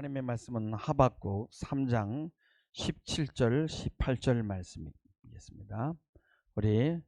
하나님의 말씀은 하박국 3장 17절 18절 말씀이겠습니다. 우리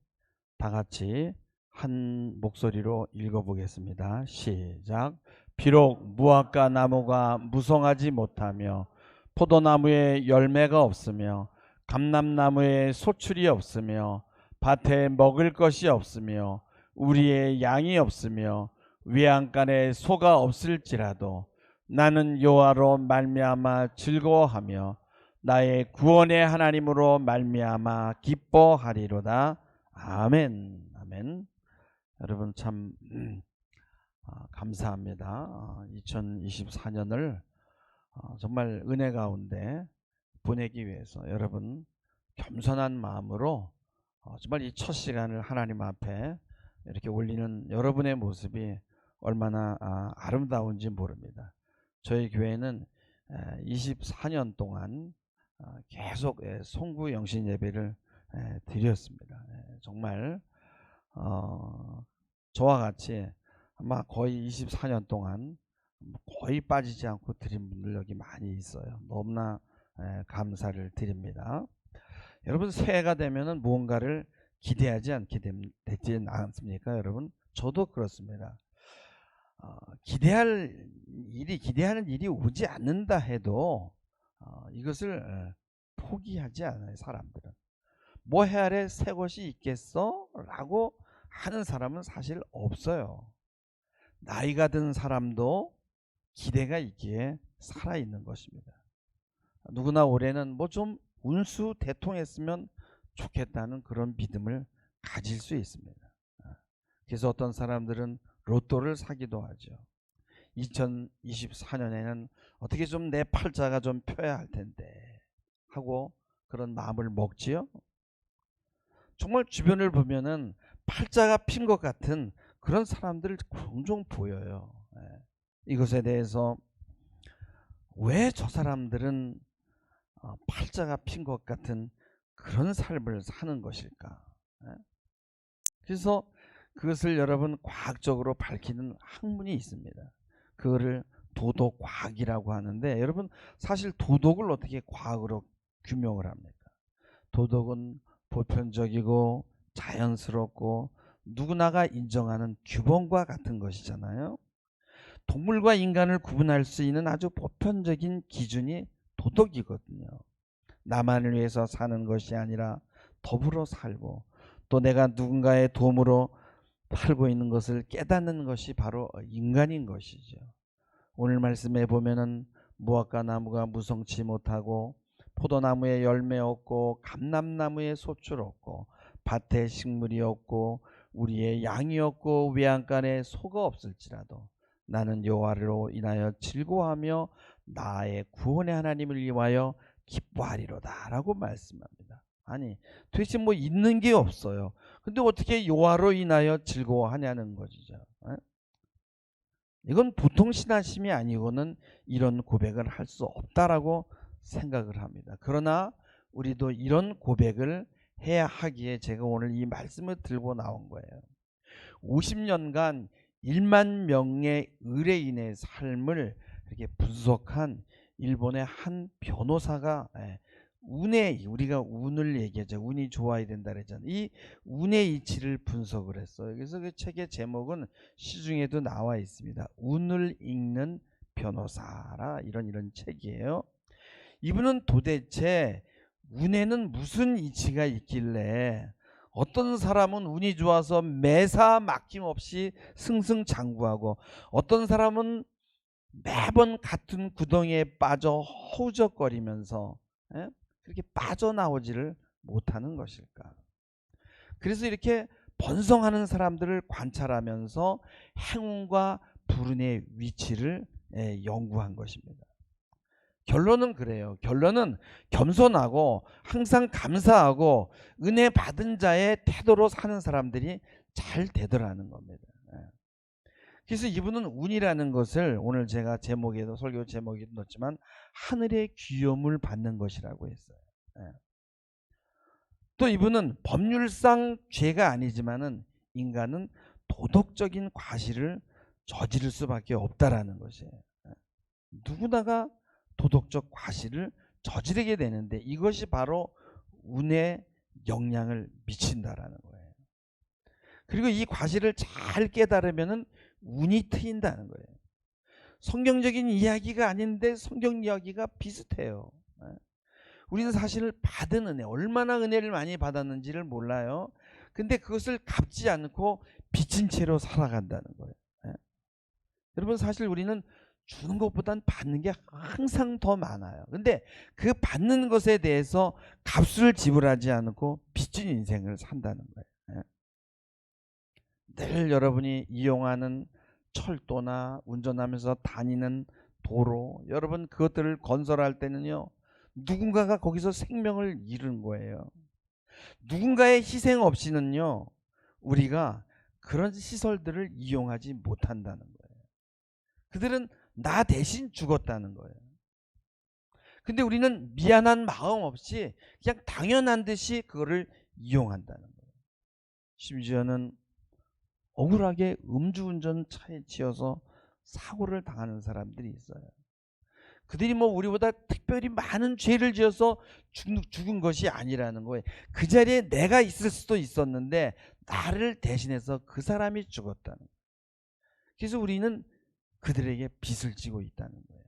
다 같이 한 목소리로 읽어보겠습니다. 시작. 비록 무화과 나무가 무성하지 못하며 포도나무에 열매가 없으며 감람나무에 소출이 없으며 밭에 먹을 것이 없으며 우리의 양이 없으며 외양간에 소가 없을지라도 나는 여호와로 말미암아 즐거워하며 나의 구원의 하나님으로 말미암아 기뻐하리로다. 아멘. 아멘. 여러분 참 감사합니다. 2024년을 정말 은혜 가운데 보내기 위해서 여러분 겸손한 마음으로 정말 이 첫 시간을 하나님 앞에 이렇게 올리는 여러분의 모습이 얼마나 아름다운지 모릅니다. 저희 교회는 24년 동안 계속 송구 영신 예배를 드렸습니다. 정말 저와 같이 아마 거의 24년 동안 거의 빠지지 않고 드린 분들 여기 많이 있어요. 너무나 감사를 드립니다. 여러분 새해가 되면은 무언가를 기대하지 않게 되지 않습니까? 여러분 저도 그렇습니다. 기대하는 일이 오지 않는다 해도 이것을 포기하지 않아요. 사람들은 뭐 해 아래 새 것이 있겠어? 라고 하는 사람은 사실 없어요. 나이가 든 사람도 기대가 있기에 살아있는 것입니다. 누구나 올해는 뭐 좀 운수 대통했으면 좋겠다는 그런 믿음을 가질 수 있습니다. 그래서 어떤 사람들은 로또를 사기도 하죠. 2024년에는 어떻게 좀 내 팔자가 좀 펴야 할 텐데 하고 그런 마음을 먹지요. 정말 주변을 보면은 팔자가 핀 것 같은 그런 사람들 종종 보여요. 이것에 대해서 왜 저 사람들은 팔자가 핀 것 같은 그런 삶을 사는 것일까? 그래서 그것을 여러분 과학적으로 밝히는 학문이 있습니다. 그거를 도덕과학이라고 하는데 여러분 사실 도덕을 어떻게 과학으로 규명을 합니까? 도덕은 보편적이고 자연스럽고 누구나가 인정하는 규범과 같은 것이잖아요. 동물과 인간을 구분할 수 있는 아주 보편적인 기준이 도덕이거든요. 나만을 위해서 사는 것이 아니라 더불어 살고 또 내가 누군가의 도움으로 살고 있는 것을 깨닫는 것이 바로 인간인 것이죠. 오늘 말씀에 보면은 무화과 나무가 무성치 못하고 포도나무에 열매 없고 감람나무에 소출 없고 밭에 식물이 없고 우리의 양이 없고 외양간에 소가 없을지라도 나는 여호와로 인하여 즐거워하며 나의 구원의 하나님을 위하여 기뻐하리로다 라고 말씀합니다. 아니 도대체 뭐 있는 게 없어요. 근데 어떻게 여호와로 인하여 즐거워하냐는 것이죠. 이건 보통 신앙심이 아니고는 이런 고백을 할 수 없다라고 생각을 합니다. 그러나 우리도 이런 고백을 해야 하기에 제가 오늘 이 말씀을 들고 나온 거예요. 50년간 1만 명의 의뢰인의 삶을 이렇게 분석한 일본의 한 변호사가 우리가 운을 얘기하죠. 운이 좋아야 된다 그랬잖아요. 이 운의 이치를 분석을 했어요. 그래서 그 책의 제목은 시중에도 나와 있습니다. 운을 읽는 변호사라 이런 책이에요. 이분은 도대체 운에는 무슨 이치가 있길래 어떤 사람은 운이 좋아서 매사 막힘없이 승승장구하고 어떤 사람은 매번 같은 구덩이에 빠져 허우적거리면서 그렇게 빠져나오지를 못하는 것일까? 그래서 이렇게 번성하는 사람들을 관찰하면서 행운과 불운의 위치를 연구한 것입니다. 결론은 그래요. 결론은 겸손하고 항상 감사하고 은혜 받은 자의 태도로 사는 사람들이 잘 되더라는 겁니다. 그래서 이분은 운이라는 것을 오늘 제가 제목에도 설교 제목에도 넣었지만 하늘의 귀염을 받는 것이라고 했어요. 또 이분은 법률상 죄가 아니지만은 인간은 도덕적인 과실을 저지를 수밖에 없다라는 것이에요. 누구나가 도덕적 과실을 저지르게 되는데 이것이 바로 운에 영향을 미친다라는 거예요. 그리고 이 과실을 잘 깨달으면은 운이 트인다는 거예요. 성경적인 이야기가 아닌데 성경 이야기가 비슷해요. 우리는 사실 받은 은혜, 얼마나 은혜를 많이 받았는지를 몰라요. 근데 그것을 갚지 않고 빚진 채로 살아간다는 거예요. 여러분, 사실 우리는 주는 것보단 받는 게 항상 더 많아요. 근데 그 받는 것에 대해서 값을 지불하지 않고 빚진 인생을 산다는 거예요. 늘 여러분이 이용하는 철도나 운전하면서 다니는 도로, 여러분 그것들을 건설할 때는요, 누군가가 거기서 생명을 잃은 거예요. 누군가의 희생 없이는요, 우리가 그런 시설들을 이용하지 못한다는 거예요. 그들은 나 대신 죽었다는 거예요. 근데 우리는 미안한 마음 없이 그냥 당연한 듯이 그거를 이용한다는 거예요. 심지어는 억울하게 음주운전 차에 치여서 사고를 당하는 사람들이 있어요. 그들이 뭐 우리보다 특별히 많은 죄를 지어서 죽은 것이 아니라는 거예요. 그 자리에 내가 있을 수도 있었는데 나를 대신해서 그 사람이 죽었다는 거예요. 그래서 우리는 그들에게 빚을 지고 있다는 거예요.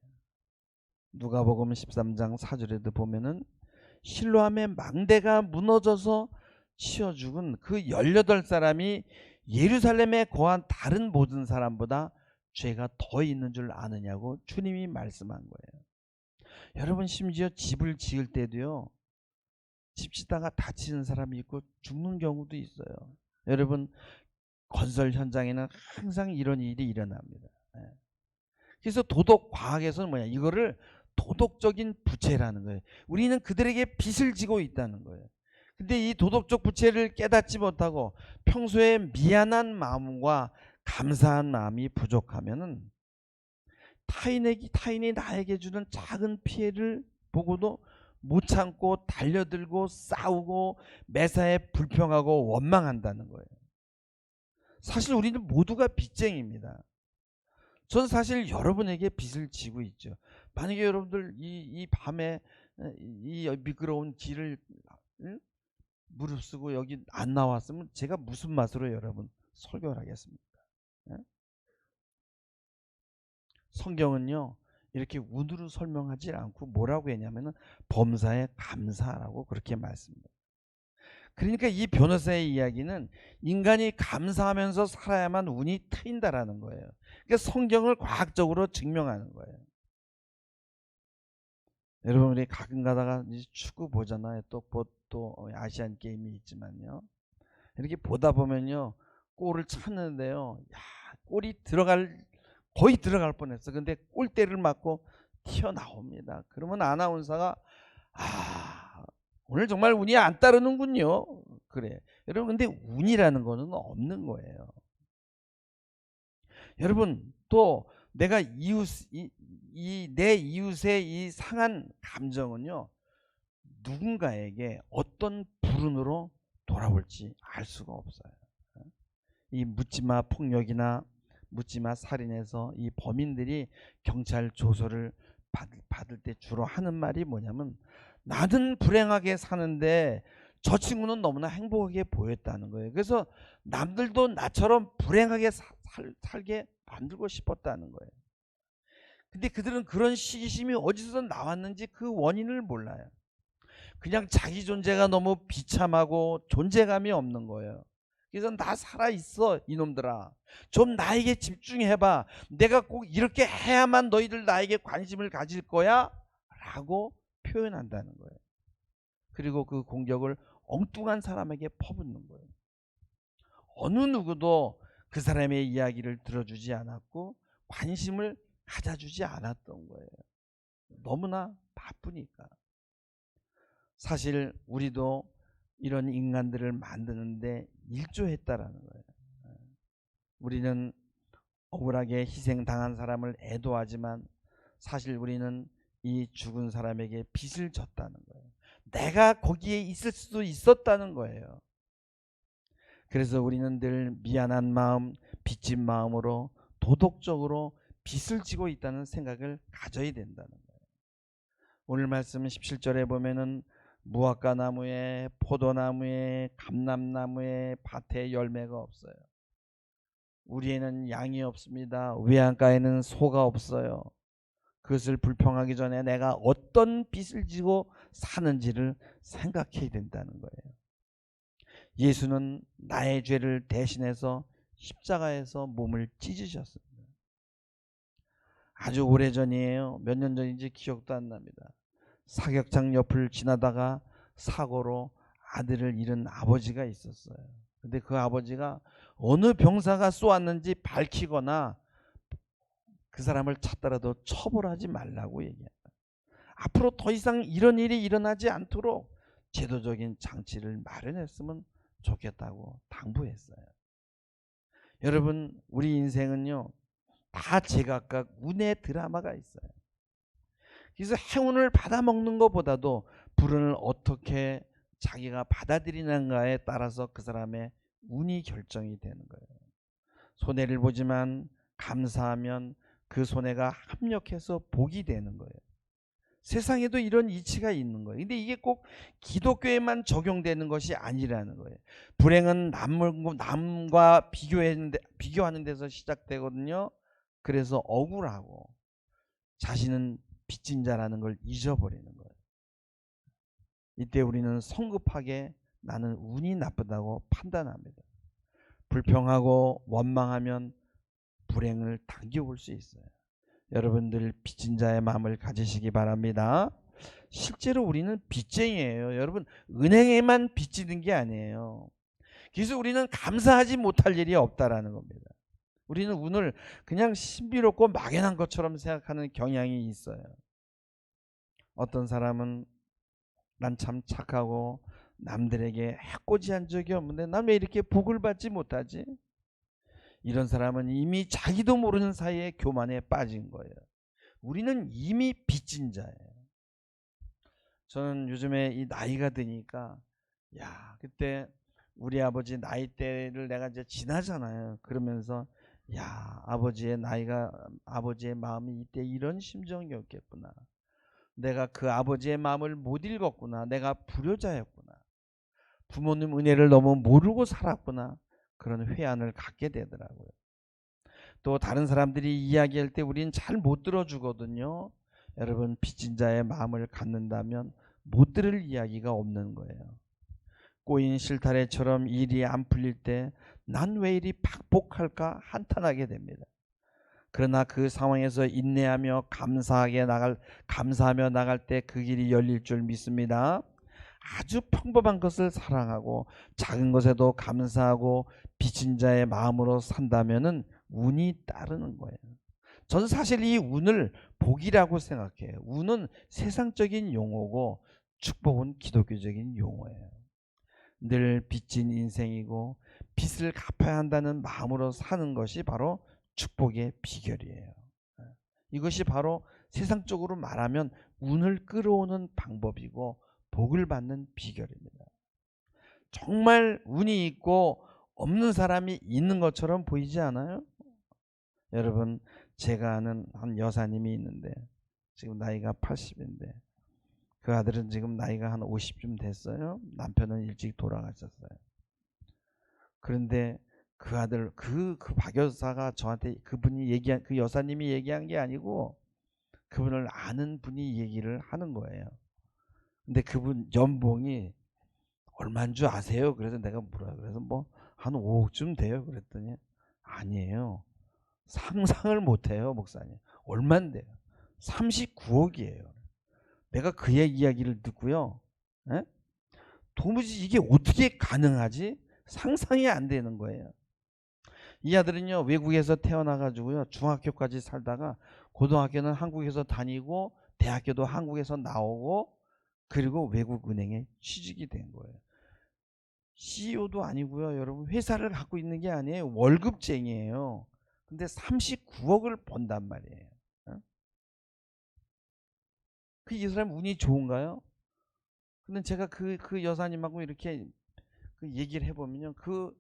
누가복음 13장 4절에도 보면은 실로암의 망대가 무너져서 치여 죽은 그 18사람이 예루살렘에 거한 다른 모든 사람보다 죄가 더 있는 줄 아느냐고 주님이 말씀한 거예요. 여러분, 심지어 집을 지을 때도요, 집 짓다가 다치는 사람이 있고 죽는 경우도 있어요. 여러분, 건설 현장에는 항상 이런 일이 일어납니다. 그래서 도덕 과학에서는 뭐냐, 이거를 도덕적인 부채라는 거예요. 우리는 그들에게 빚을 지고 있다는 거예요. 근데 이 도덕적 부채를 깨닫지 못하고 평소에 미안한 마음과 감사한 마음이 부족하면은 타인이 나에게 주는 작은 피해를 보고도 못 참고 달려들고 싸우고 매사에 불평하고 원망한다는 거예요. 사실 우리는 모두가 빚쟁이입니다. 저는 사실 여러분에게 빚을 지고 있죠. 만약에 여러분들 이 밤에 이 미끄러운 길을 무릅쓰고 여기 안 나왔으면 제가 무슨 맛으로 여러분 설교를 하겠습니까? 성경은요, 이렇게 운으로 설명하지 않고 뭐라고 했냐면은 범사에 감사라고 그렇게 말씀합니다. 그러니까 이 변호사의 이야기는 인간이 감사하면서 살아야만 운이 트인다라는 거예요. 그러니까 성경을 과학적으로 증명하는 거예요. 여러분, 우리 가끔 가다가 축구 보잖아요. 또 아시안 게임이 있지만요. 이렇게 보다 보면요, 골을 찾는데요, 야, 골이 거의 들어갈 뻔했어. 근데 골대를 맞고 튀어나옵니다. 그러면 아나운서가 오늘 정말 운이 안 따르는군요. 그래. 여러분, 근데 운이라는 거는 없는 거예요. 여러분, 또 내가 내 이웃의 이 상한 감정은요, 누군가에게 어떤 불운으로 돌아올지 알 수가 없어요. 이 묻지마 폭력이나 묻지마 살인에서 이 범인들이 경찰 조서를 받을 때 주로 하는 말이 뭐냐면, 나는 불행하게 사는데 저 친구는 너무나 행복하게 보였다는 거예요. 그래서 남들도 나처럼 불행하게 살게 만들고 싶었다는 거예요. 근데 그들은 그런 시기심이 어디서 나왔는지 그 원인을 몰라요. 그냥 자기 존재가 너무 비참하고 존재감이 없는 거예요. 그래서 나 살아있어 이놈들아, 좀 나에게 집중해봐, 내가 꼭 이렇게 해야만 너희들 나에게 관심을 가질 거야 라고 표현한다는 거예요. 그리고 그 공격을 엉뚱한 사람에게 퍼붓는 거예요. 어느 누구도 그 사람의 이야기를 들어주지 않았고 관심을 가져주지 않았던 거예요. 너무나 바쁘니까. 사실 우리도 이런 인간들을 만드는데 일조했다라는 거예요. 우리는 억울하게 희생당한 사람을 애도하지만 사실 우리는 이 죽은 사람에게 빚을 졌다는 거예요. 내가 거기에 있을 수도 있었다는 거예요. 그래서 우리는 늘 미안한 마음, 빚진 마음으로 도덕적으로 빚을 지고 있다는 생각을 가져야 된다는 거예요. 오늘 말씀 17절에 보면은 무화과 나무에 포도나무에 감람나무에 밭에 열매가 없어요. 우리에는 양이 없습니다. 외양가에는 소가 없어요. 그것을 불평하기 전에 내가 어떤 빚을 지고 사는지를 생각해야 된다는 거예요. 예수는 나의 죄를 대신해서 십자가에서 몸을 찢으셨습니다. 아주 오래전이에요. 몇 년 전인지 기억도 안 납니다. 사격장 옆을 지나다가 사고로 아들을 잃은 아버지가 있었어요. 근데 그 아버지가 어느 병사가 쏘았는지 밝히거나 그 사람을 찾더라도 처벌하지 말라고 얘기합니다. 앞으로 더 이상 이런 일이 일어나지 않도록 제도적인 장치를 마련했으면 좋겠다고 당부했어요. 여러분, 우리 인생은요, 다 제각각 운의 드라마가 있어요. 그래서 행운을 받아먹는 것보다도 불운을 어떻게 자기가 받아들이는가에 따라서 그 사람의 운이 결정이 되는 거예요. 손해를 보지만 감사하면 그 손해가 합력해서 복이 되는 거예요. 세상에도 이런 이치가 있는 거예요. 근데 이게 꼭 기독교에만 적용되는 것이 아니라는 거예요. 불행은 남과 비교하는 데서 시작되거든요. 그래서 억울하고 자신은 빚진 자라는 걸 잊어버리는 거예요. 이때 우리는 성급하게 나는 운이 나쁘다고 판단합니다. 불평하고 원망하면 불행을 당겨올 수 있어요. 여러분들 빚진 자의 마음을 가지시기 바랍니다. 실제로 우리는 빚쟁이에요. 여러분, 은행에만 빚지는 게 아니에요. 그래서 우리는 감사하지 못할 일이 없다라는 겁니다. 우리는 운을 그냥 신비롭고 막연한 것처럼 생각하는 경향이 있어요. 어떤 사람은 난 참 착하고 남들에게 해코지한 적이 없는데 난 왜 이렇게 복을 받지 못하지? 이런 사람은 이미 자기도 모르는 사이에 교만에 빠진 거예요. 우리는 이미 빚진 자예요. 저는 요즘에 이 나이가 드니까 그때 우리 아버지 나이대를 내가 이제 지나잖아요. 그러면서 아버지의 마음이 이때 이런 심정이었겠구나. 내가 그 아버지의 마음을 못 읽었구나. 내가 불효자였구나. 부모님 은혜를 너무 모르고 살았구나. 그런 회한을 갖게 되더라고요. 또 다른 사람들이 이야기할 때 우리는 잘 못 들어주거든요. 여러분, 빚진 자의 마음을 갖는다면 못 들을 이야기가 없는 거예요. 꼬인 실타래처럼 일이 안 풀릴 때 난 왜 이리 박복할까 한탄하게 됩니다. 그러나 그 상황에서 인내하며 감사하며 나갈 때 그 길이 열릴 줄 믿습니다. 아주 평범한 것을 사랑하고 작은 것에도 감사하고 빚진 자의 마음으로 산다면은 운이 따르는 거예요. 저는 사실 이 운을 복이라고 생각해요. 운은 세상적인 용어고 축복은 기독교적인 용어예요. 늘 빚진 인생이고 빚을 갚아야 한다는 마음으로 사는 것이 바로 축복의 비결이에요. 이것이 바로 세상적으로 말하면 운을 끌어오는 방법이고 복을 받는 비결입니다. 정말 운이 있고 없는 사람이 있는 것처럼 보이지 않아요? 여러분, 제가 아는 한 여사님이 있는데 지금 나이가 80인데 그 아들은 지금 나이가 한 50쯤 됐어요. 남편은 일찍 돌아가셨어요. 그런데 그 아들 그 박 여사가 저한테 그 여사님이 얘기한 게 아니고 그분을 아는 분이 얘기를 하는 거예요. 근데 그분 연봉이 얼마인 줄 아세요? 그래서 내가 그래서 한 5억쯤 돼요. 그랬더니 아니에요. 상상을 못해요, 목사님. 얼만데요? 39억이에요. 내가 그의 이야기를 듣고요. 도무지 이게 어떻게 가능하지? 상상이 안 되는 거예요. 이 아들은요, 외국에서 태어나가지고요, 중학교까지 살다가 고등학교는 한국에서 다니고 대학교도 한국에서 나오고 그리고 외국은행에 취직이 된 거예요. CEO도 아니고요, 여러분, 회사를 갖고 있는 게 아니에요. 월급쟁이에요. 근데 39억을 번단 말이에요. 이 사람 운이 좋은가요? 근데 제가 그 여사님하고 이렇게 그 얘기를 해보면요, 그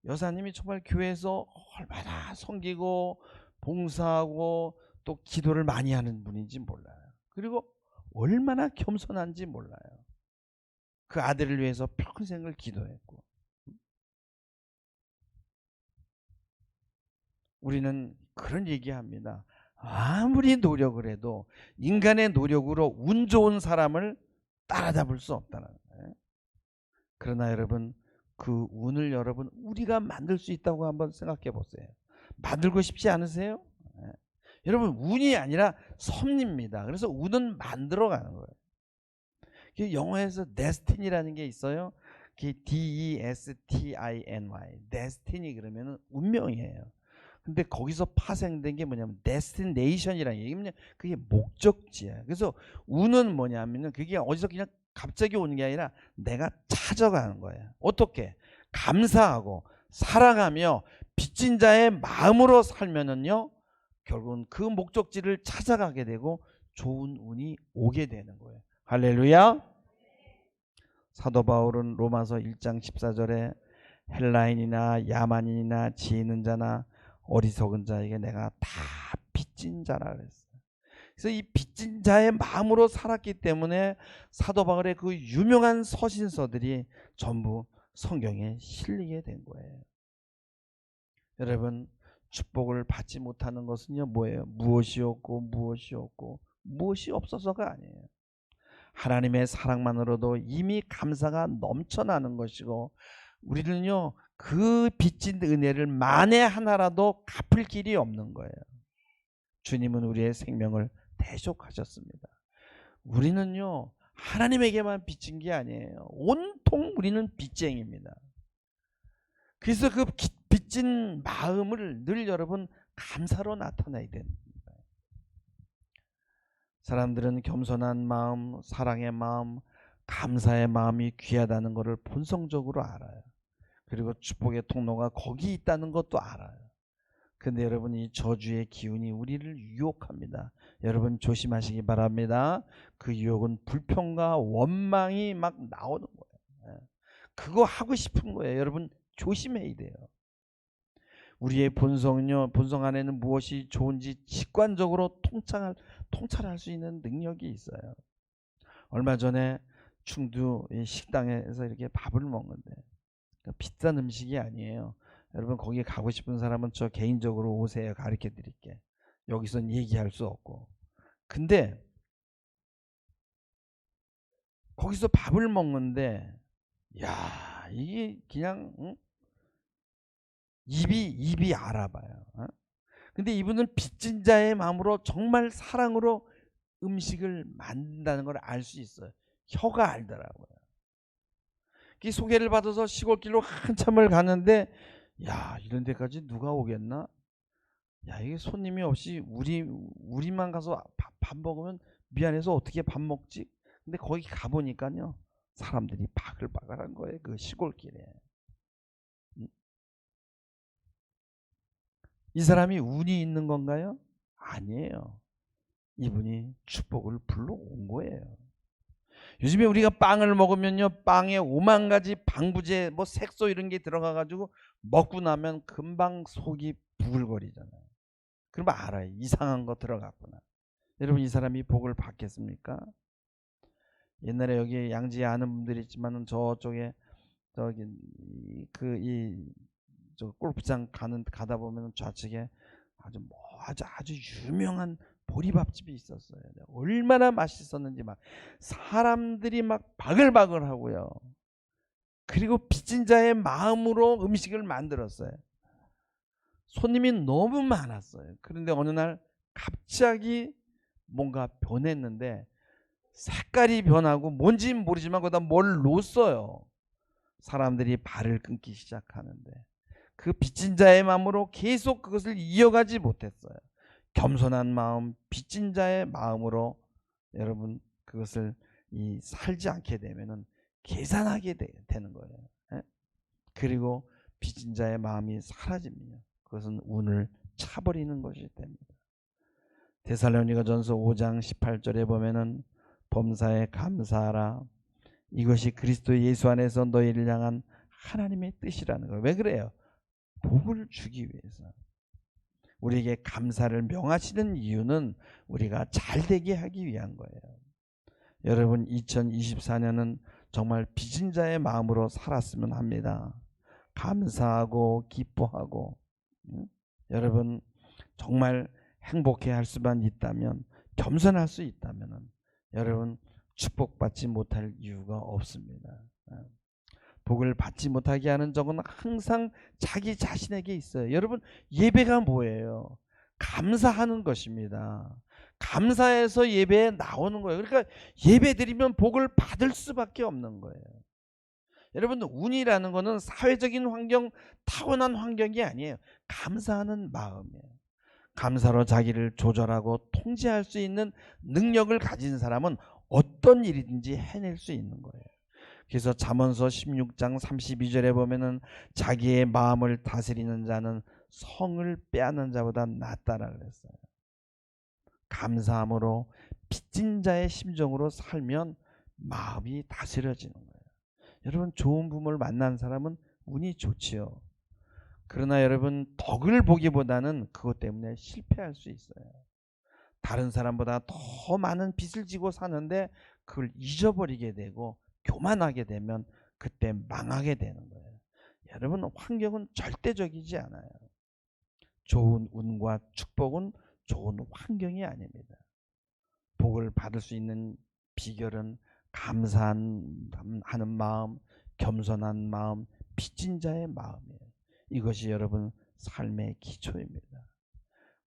여사님이 정말 교회에서 얼마나 섬기고 봉사하고 또 기도를 많이 하는 분인지 몰라요. 그리고 얼마나 겸손한지 몰라요. 그 아들을 위해서 평생을 기도했고. 우리는 그런 얘기합니다. 아무리 노력을 해도 인간의 노력으로 운 좋은 사람을 따라잡을 수 없다는 거예요. 그러나 여러분, 그 운을 여러분 우리가 만들 수 있다고 한번 생각해 보세요. 만들고 싶지 않으세요? 여러분, 운이 아니라 섭리입니다. 그래서 운은 만들어가는 거예요. 영어에서 destiny라는 게 있어요. D-E-S-T-I-N-Y, destiny 그러면 운명이에요. 근데 거기서 파생된 게 뭐냐면 destination이라는 얘기면 그게 목적지야. 그래서 운은 뭐냐면은 그게 어디서 그냥 갑자기 오는 게 아니라 내가 찾아가는 거예요. 어떻게? 감사하고 사랑하며 빚진 자의 마음으로 살면은요, 결국은 그 목적지를 찾아가게 되고 좋은 운이 오게 되는 거예요. 할렐루야. 사도 바울은 로마서 1장 14절에 헬라인이나 야만인이나 지혜 있는 자나 어리석은 자에게 내가 다 빚진 자라 그랬어요. 그래서 이 빚진 자의 마음으로 살았기 때문에 사도 바울의 그 유명한 서신서들이 전부 성경에 실리게 된 거예요. 여러분, 축복을 받지 못하는 것은요, 뭐예요? 무엇이 없어서가 아니에요. 하나님의 사랑만으로도 이미 감사가 넘쳐나는 것이고, 우리는요 그 빚진 은혜를 만에 하나라도 갚을 길이 없는 거예요. 주님은 우리의 생명을 대속하셨습니다. 우리는요 하나님에게만 빚진 게 아니에요. 온통 우리는 빚쟁이입니다. 그래서 그 빚진 마음을 늘 여러분 감사로 나타내야 됩니다. 사람들은 겸손한 마음, 사랑의 마음, 감사의 마음이 귀하다는 것을 본성적으로 알아요. 그리고 축복의 통로가 거기 있다는 것도 알아요. 근데 여러분, 이 저주의 기운이 우리를 유혹합니다. 여러분 조심하시기 바랍니다. 그 유혹은 불평과 원망이 막 나오는 거예요. 그거 하고 싶은 거예요. 여러분 조심해야 돼요. 우리의 본성은요, 본성 안에는 무엇이 좋은지 직관적으로 통찰할 수 있는 능력이 있어요. 얼마 전에 충주 식당에서 이렇게 밥을 먹는데 비싼 음식이 아니에요. 여러분 거기 가고 싶은 사람은 저 개인적으로 오세요. 가르쳐 드릴게. 여기선 얘기할 수 없고. 근데 거기서 밥을 먹는데 야, 이게 그냥 입이 알아봐요. 근데 이분은 빚진 자의 마음으로 정말 사랑으로 음식을 만든다는 걸 알 수 있어요. 혀가 알더라고요. 그 소개를 받아서 시골길로 한참을 가는데 야, 이런 데까지 누가 오겠나? 야, 이게 손님이 없이 우리만 가서 밥 먹으면 미안해서 어떻게 밥 먹지? 근데 거기 가보니까요 사람들이 바글바글한 거예요. 그 시골길에. 이 사람이 운이 있는 건가요? 아니에요. 이분이 축복을 불러온 거예요. 요즘에 우리가 빵을 먹으면요 빵에 5만 가지 방부제 뭐 색소 이런 게 들어가 가지고 먹고 나면 금방 속이 부글거리잖아요. 그러면 알아요. 이상한 거 들어갔구나. 여러분, 이 사람이 복을 받겠습니까? 옛날에 여기 양지에 아는 분들이 있지만은 저쪽에 저기 저 골프장 가다 보면 좌측에 아주 유명한 보리밥집이 있었어요. 얼마나 맛있었는지 막 사람들이 막 바글바글 하고요. 그리고 빚진 자의 마음으로 음식을 만들었어요. 손님이 너무 많았어요. 그런데 어느 날 갑자기 뭔가 변했는데 색깔이 변하고 뭔지는 모르지만 거기다 뭘 놓았어요. 사람들이 발을 끊기 시작하는데 그 빚진 자의 마음으로 계속 그것을 이어가지 못했어요. 겸손한 마음, 빚진 자의 마음으로 여러분 그것을 살지 않게 되면은 계산하게 되는 거예요. 그리고 빚진 자의 마음이 사라집니다. 그것은 운을 차버리는 것이 됩니다. 데살로니가전서 5장 18절에 보면은 범사에 감사하라. 이것이 그리스도 예수 안에서 너희를 향한 하나님의 뜻이라는 거예요. 왜 그래요? 복을 주기 위해서. 우리에게 감사를 명하시는 이유는 우리가 잘되게 하기 위한 거예요. 여러분 2024년은 정말 빚진 자의 마음으로 살았으면 합니다. 감사하고 기뻐하고 여러분 정말 행복해 할 수만 있다면, 겸손할 수 있다면 여러분 축복받지 못할 이유가 없습니다. 복을 받지 못하게 하는 적은 항상 자기 자신에게 있어요. 여러분 예배가 뭐예요? 감사하는 것입니다. 감사해서 예배에 나오는 거예요. 그러니까 예배 드리면 복을 받을 수밖에 없는 거예요. 여러분 운이라는 거는 사회적인 환경, 타고난 환경이 아니에요. 감사하는 마음이에요. 감사로 자기를 조절하고 통제할 수 있는 능력을 가진 사람은 어떤 일이든지 해낼 수 있는 거예요. 그래서 잠언서 16장 32절에 보면은 자기의 마음을 다스리는 자는 성을 빼앗는 자보다 낫다라 그랬어요. 감사함으로 빚진 자의 심정으로 살면 마음이 다스려지는 거예요. 여러분 좋은 부모를 만난 사람은 운이 좋지요. 그러나 여러분 덕을 보기보다는 그것 때문에 실패할 수 있어요. 다른 사람보다 더 많은 빚을 지고 사는데 그걸 잊어버리게 되고 교만하게 되면 그때 망하게 되는 거예요. 여러분 환경은 절대적이지 않아요. 좋은 운과 축복은 좋은 환경이 아닙니다. 복을 받을 수 있는 비결은 감사하는 마음, 겸손한 마음, 빚진 자의 마음이에요. 이것이 여러분 삶의 기초입니다.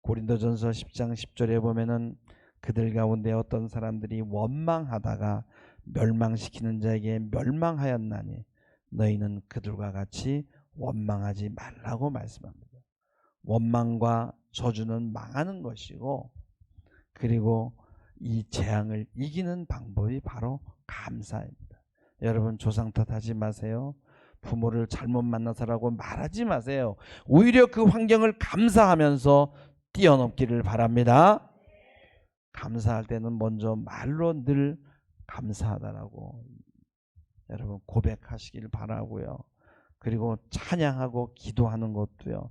고린도전서 10장 10절에 보면은 그들 가운데 어떤 사람들이 원망하다가 멸망시키는 자에게 멸망하였나니 너희는 그들과 같이 원망하지 말라고 말씀합니다. 원망과 저주는 망하는 것이고, 그리고 이 재앙을 이기는 방법이 바로 감사입니다. 여러분 조상 탓하지 마세요. 부모를 잘못 만나서라고 말하지 마세요. 오히려 그 환경을 감사하면서 뛰어넘기를 바랍니다. 감사할 때는 먼저 말로 늘 감사하다라고 여러분 고백하시길 바라고요. 그리고 찬양하고 기도하는 것도요,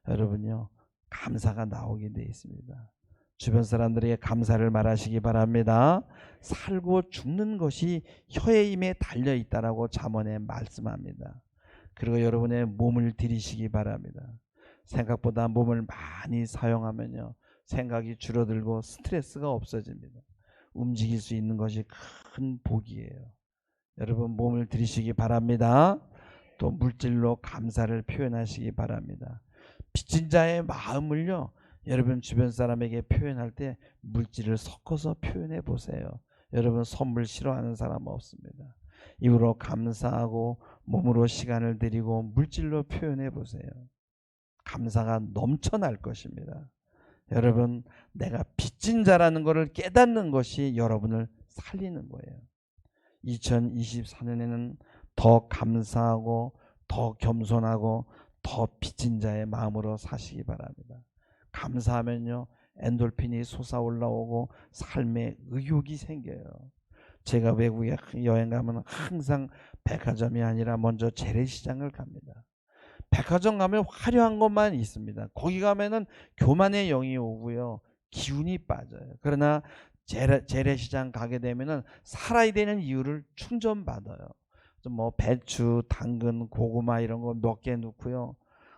여러분요 감사가 나오게 되어 있습니다. 주변 사람들에게 감사를 말하시기 바랍니다. 살고 죽는 것이 혀의 힘에 달려 있다라고 잠언에 말씀합니다. 그리고 여러분의 몸을 들이시기 바랍니다. 생각보다 몸을 많이 사용하면요 생각이 줄어들고 스트레스가 없어집니다. 움직일 수 있는 것이 큰 복이에요. 여러분 몸을 들이시기 바랍니다. 또 물질로 감사를 표현하시기 바랍니다. 빚진 자의 마음을요 여러분 주변 사람에게 표현할 때 물질을 섞어서 표현해 보세요. 여러분 선물 싫어하는 사람 없습니다. 이후로 감사하고 몸으로 시간을 들이고 물질로 표현해 보세요. 감사가 넘쳐날 것입니다. 여러분 내가 빚진 자라는 것을 깨닫는 것이 여러분을 살리는 거예요. 2024년에는 더 감사하고 더 겸손하고 더 빚진 자의 마음으로 사시기 바랍니다. 감사하면요 엔돌핀이 솟아올라오고 삶에 의욕이 생겨요. 제가 외국에 여행 가면 항상 백화점이 아니라 먼저 재래시장을 갑니다. 백화점 가면 화려한 것만 있습니다. 거기 가면은 교만의 영이 오고요 기운이 빠져요. 그러나 재래시장 가게 되면은 살아야 되는 이유를 충전받아요. 뭐 배추, 당근, 고구마 이런 거 몇 개 넣고요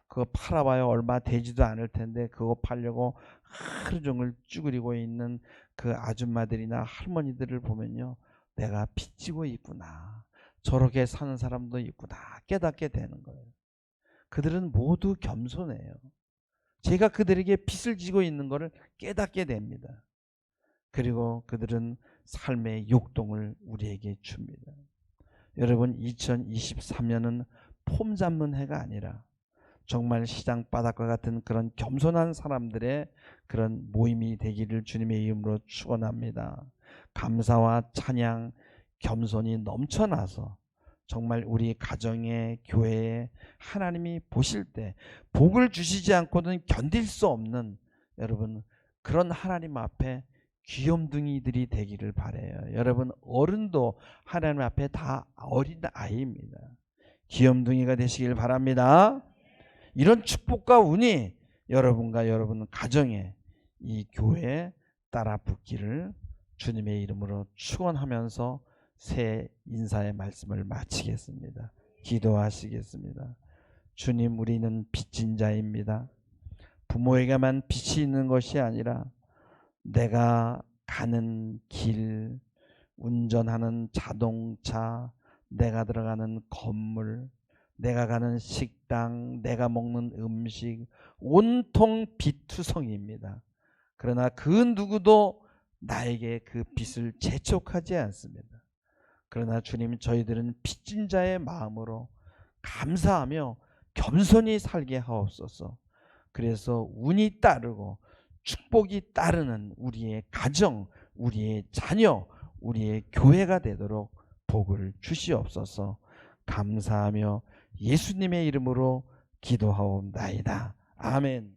그거 팔아봐야 얼마 되지도 않을 텐데 그거 팔려고 하루 종일 쭈그리고 있는 그 아줌마들이나 할머니들을 보면요 내가 빚지고 있구나, 저렇게 사는 사람도 있구나 깨닫게 되는 거예요. 그들은 모두 겸손해요. 제가 그들에게 빚을 지고 있는 것을 깨닫게 됩니다. 그리고 그들은 삶의 욕동을 우리에게 줍니다. 여러분 2023년은 폼 잡는 해가 아니라 정말 시장 바닥과 같은 그런 겸손한 사람들의 그런 모임이 되기를 주님의 이름으로 축원합니다. 감사와 찬양, 겸손이 넘쳐나서 정말 우리 가정에, 교회에 하나님이 보실 때 복을 주시지 않고는 견딜 수 없는 여러분 그런 하나님 앞에 귀염둥이들이 되기를 바라요. 여러분 어른도 하나님 앞에 다 어린 아이입니다. 귀염둥이가 되시길 바랍니다. 이런 축복과 운이 여러분과 여러분 가정에 이 교회에 따라 붙기를 주님의 이름으로 축원하면서 새 인사의 말씀을 마치겠습니다. 기도하시겠습니다. 주님, 우리는 빚진 자입니다. 부모에게만 빚이 있는 것이 아니라 내가 가는 길, 운전하는 자동차, 내가 들어가는 건물, 내가 가는 식당, 내가 먹는 음식, 온통 빚투성이입니다. 그러나 그 누구도 나에게 그 빚을 재촉하지 않습니다. 그러나 주님, 저희들은 빚진 자의 마음으로 감사하며 겸손히 살게 하옵소서. 그래서 운이 따르고 축복이 따르는 우리의 가정, 우리의 자녀, 우리의 교회가 되도록 복을 주시옵소서. 감사하며 예수님의 이름으로 기도하옵나이다. 아멘.